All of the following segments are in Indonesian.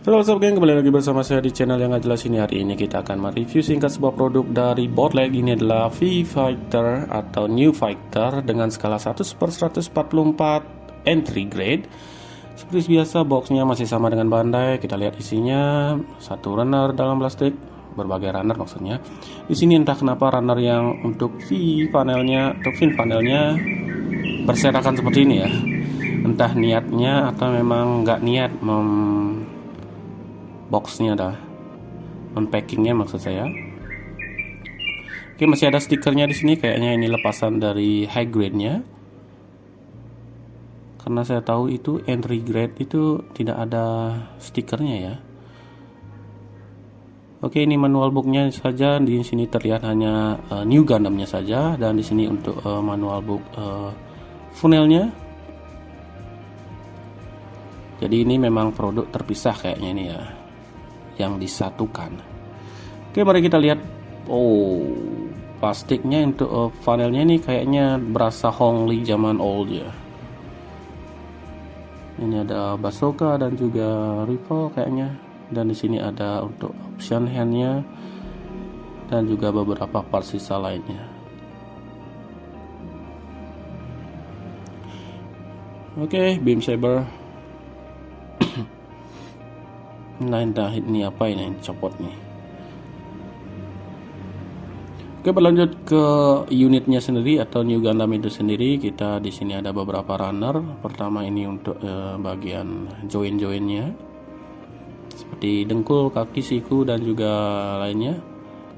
Halo sobat geng, kembali lagi bersama saya di channel yang gak jelas ini. Hari ini kita akan mereview singkat sebuah produk dari Bootleg. Ini adalah V-Fighter atau New Fighter dengan skala 1/144 entry grade. Seperti biasa, boxnya masih sama dengan Bandai. Kita lihat isinya, satu runner dalam plastik, berbagai runner maksudnya. Di sini entah kenapa runner yang untuk V panelnya atau fin panelnya berserakan seperti ini ya. Entah niatnya atau memang nggak niat boxnya dah, unpackingnya maksud saya. Oke, masih ada stikernya di sini. Kayaknya ini lepasan dari high grade-nya. Karena saya tahu itu entry grade itu tidak ada stikernya ya. Oke, ini manual booknya saja. Di sini terlihat hanya New Gundam-nya saja, dan di sini untuk manual book funnelnya. Jadi ini memang produk terpisah kayaknya ini ya, yang disatukan. Oke, mari kita lihat. Oh, plastiknya untuk funnelnya ini kayaknya berasa Hongli zaman old ya. Ini ada bazooka dan juga rifle kayaknya, dan di sini ada untuk option handnya dan juga beberapa part sisa lainnya. Oke, beam saber. Nah, ini apa ini copot nih. Oke, berlanjut ke unitnya sendiri atau New Gundam itu sendiri. Kita di sini ada beberapa runner. Pertama ini untuk bagian join-joinnya, seperti dengkul, kaki, siku dan juga lainnya.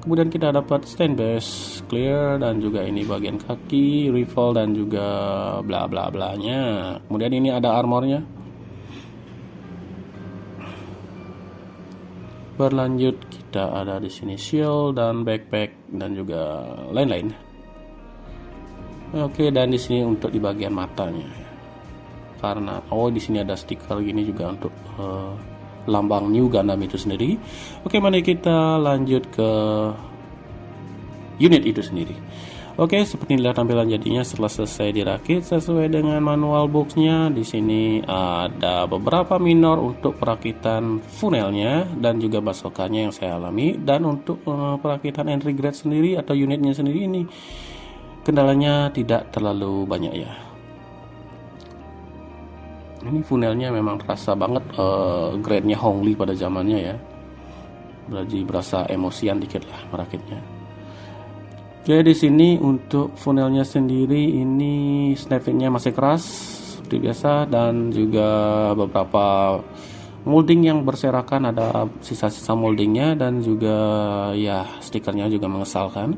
Kemudian kita dapat stand base clear, dan juga ini bagian kaki, rifle dan juga bla bla blanya. Kemudian ini ada armornya. Berlanjut kita ada di sini shield dan backpack dan juga lain-lain. Oke, dan di sini untuk di bagian matanya. Karena di sini ada stiker gini juga untuk lambang New Gundam itu sendiri. Oke, mari kita lanjut ke unit itu sendiri. Oke, seperti inilah tampilan jadinya setelah selesai dirakit sesuai dengan manual boxnya. Di sini ada beberapa minor untuk perakitan funnelnya dan juga bazooka-nya yang saya alami. Dan untuk perakitan entry grade sendiri atau unitnya sendiri ini kendalanya tidak terlalu banyak ya. Ini funnelnya memang terasa banget grade-nya Hongli pada zamannya ya. Berarti berasa emosian dikit lah merakitnya. Oke, di sini untuk funnelnya sendiri ini snap-nya masih keras seperti biasa, dan juga beberapa molding yang berserakan, ada sisa-sisa moldingnya, dan juga ya stikernya juga mengesalkan.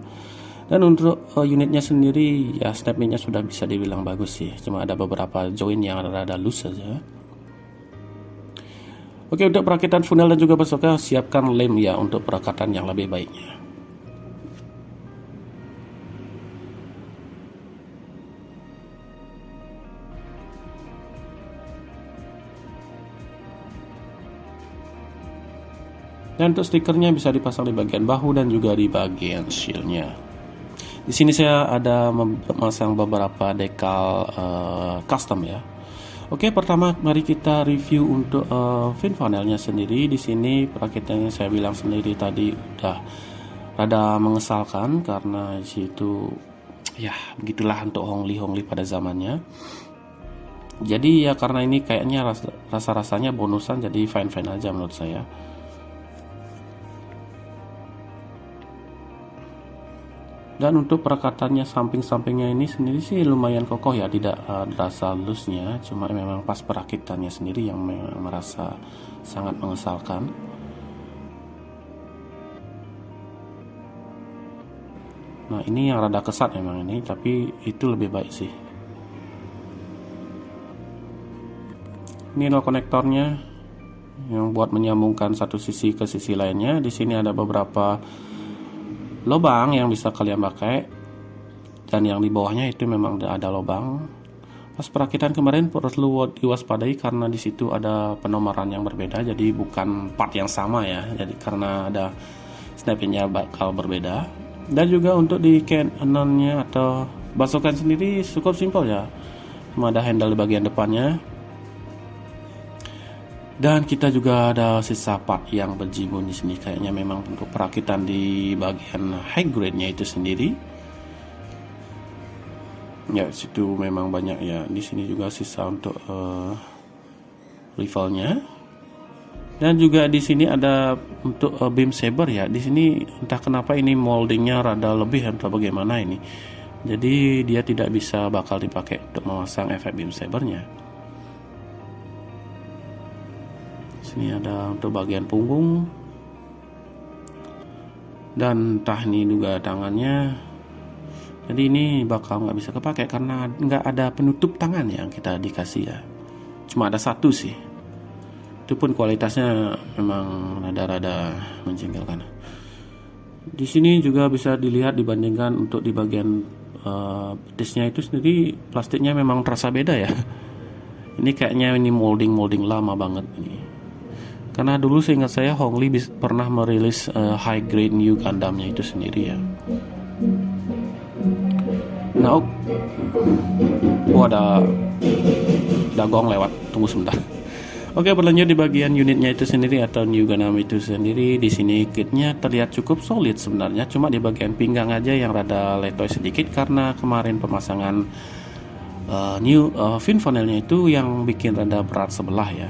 Dan untuk unitnya sendiri ya snap-nya sudah bisa dibilang bagus sih, cuma ada beberapa join yang rada loose saja. Oke, untuk perakitan funnel dan juga bazooka siapkan lem ya untuk perakatan yang lebih baiknya. Dan untuk stikernya bisa dipasang di bagian bahu dan juga di bagian shieldnya. Di sini saya ada memasang beberapa dekal custom ya. Oke, pertama mari kita review untuk fin panelnya sendiri. Di sini perakitannya saya bilang sendiri tadi udah rada mengesalkan karena situ ya begitulah untuk Hongli pada zamannya. Jadi ya karena ini kayaknya rasa-rasanya bonusan, jadi fine-fine aja menurut saya. Dan untuk perakatannya samping-sampingnya ini sendiri sih lumayan kokoh ya, tidak terasa loose-nya, cuma memang pas perakitannya sendiri yang merasa sangat mengesalkan. Nah, ini yang rada kesat memang ini, tapi itu lebih baik sih. Ini adalah konektornya yang buat menyambungkan satu sisi ke sisi lainnya. Di sini ada beberapa lubang yang bisa kalian pakai, dan yang di bawahnya itu memang ada lubang. Pas perakitan kemarin perlu diwaspadai karena di situ ada penomoran yang berbeda, jadi bukan part yang sama ya. Jadi karena ada snap-nya bakal berbeda. Dan juga untuk di cannon-nya atau bazooka sendiri cukup simpel ya. Cuma ada handle di bagian depannya. Dan kita juga ada sisa part yang berjimun di sini, kayaknya memang untuk perakitan di bagian high grade-nya itu sendiri. Ya, situ memang banyak ya. Di sini juga sisa untuk rivalnya. Dan juga di sini ada untuk beam saber ya. Di sini entah kenapa ini moldingnya rada lebih atau bagaimana ini. Jadi dia tidak bisa bakal dipakai untuk memasang efek beam sabernya. Sini ada untuk bagian punggung, dan entah ini juga tangannya. Jadi ini bakal nggak bisa kepakai karena nggak ada penutup tangan yang kita dikasih ya. Cuma ada satu sih. Itu pun kualitasnya memang rada-rada menjengkelkan. Di sini juga bisa dilihat dibandingkan untuk di bagian betisnya itu sendiri, plastiknya memang terasa beda ya. Ini kayaknya ini molding lama banget ini. Karena dulu seingat saya Hong Li pernah merilis high grade new Gundamnya itu sendiri ya. Nah, ada gong lewat, tunggu sebentar. Oke, berlanjut di bagian unitnya itu sendiri atau new Gundam itu sendiri. Di sini kitnya terlihat cukup solid sebenarnya, cuma di bagian pinggang aja yang rada letoy sedikit karena kemarin pemasangan new fin funnelnya itu yang bikin rada berat sebelah ya.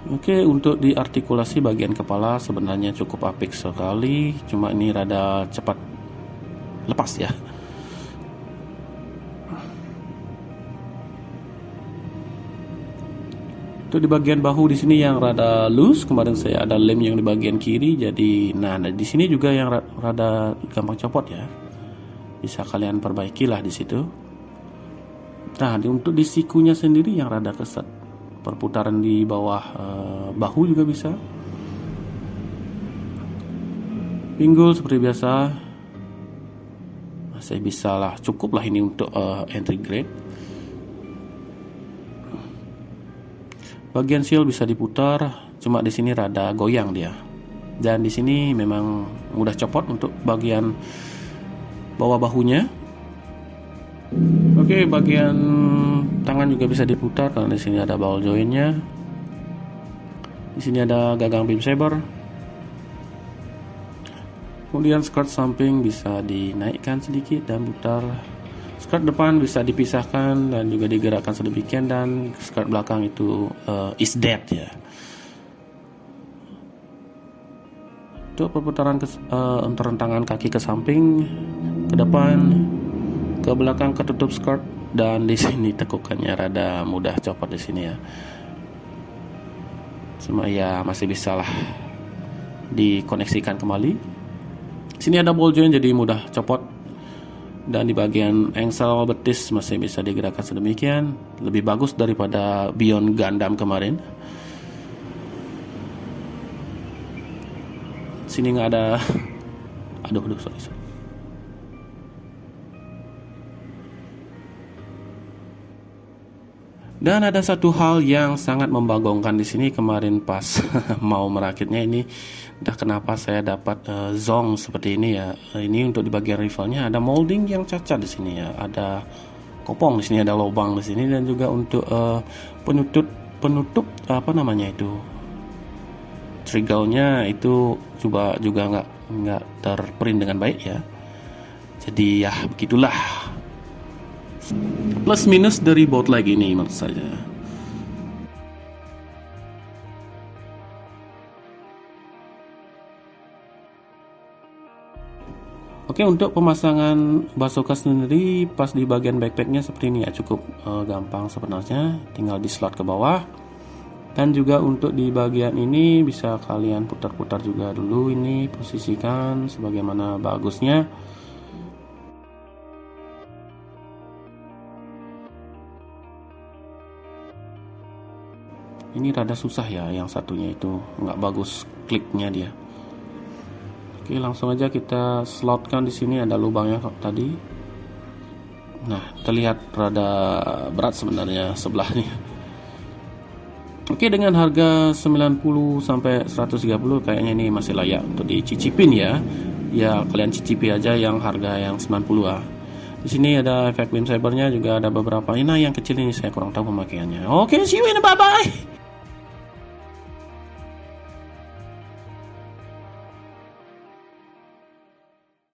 Oke, untuk diartikulasi bagian kepala sebenarnya cukup apik sekali, cuma ini rada cepat lepas ya. Untuk di bagian bahu di sini yang rada loose, kemarin saya ada lem yang di bagian kiri, jadi nah di sini juga yang rada gampang copot ya. Bisa kalian perbaikilah di situ. Nah, untuk di sikunya sendiri yang rada keset. Perputaran di bawah bahu juga bisa. Pinggul seperti biasa masih bisa lah, cukup lah ini untuk entry grade. Bagian seal bisa diputar, cuma di sini rada goyang dia. Dan di sini memang mudah copot untuk bagian bawah bahunya. Oke, bagian tangan juga bisa diputar karena di sini ada ball jointnya. Di sini ada gagang beam saber. Kemudian skirt samping bisa dinaikkan sedikit dan putar. Skirt depan bisa dipisahkan dan juga digerakkan sedemikian, dan skirt belakang itu is dead ya. Untuk perputaran rentangan kaki ke samping, ke depan, ke belakang ketutup skirt, dan di sini tekukannya rada mudah copot di sini ya. Cuma ya masih bisa lah dikoneksikan kembali. Sini ada ball joint jadi mudah copot, dan di bagian engsel betis masih bisa digerakkan sedemikian, lebih bagus daripada Beyond Gundam kemarin. Sini nggak ada, sorry. Dan ada satu hal yang sangat membagongkan di sini kemarin pas mau merakitnya ini, entah kenapa saya dapat zong seperti ini ya. Ini untuk di bagian rivalnya ada molding yang cacat di sini ya. Ada kopong di sini, ada lubang di sini, dan juga untuk penutup apa namanya itu, triggernya itu juga nggak terprint dengan baik ya. Jadi ya begitulah. Plus minus dari bot lagi ini menurut saya. Oke, untuk pemasangan Bazooka sendiri pas di bagian backpacknya seperti ini ya, cukup gampang sebenarnya, tinggal di slot ke bawah. Dan juga untuk di bagian ini bisa kalian putar-putar juga dulu, ini posisikan sebagaimana bagusnya. Ini rada susah ya, yang satunya itu nggak bagus kliknya dia. Oke, langsung aja kita slotkan di sini, ada lubangnya tadi. Nah, terlihat rada berat sebenarnya sebelahnya. Oke, dengan harga 90 sampai 130 kayaknya ini masih layak untuk dicicipin ya. Ya, kalian cicipi aja yang harga yang 90 ah. Di sini ada efek beam sabernya juga ada beberapa. Nah, yang kecil ini saya kurang tahu pemakaiannya. Oke, see you in bye bye.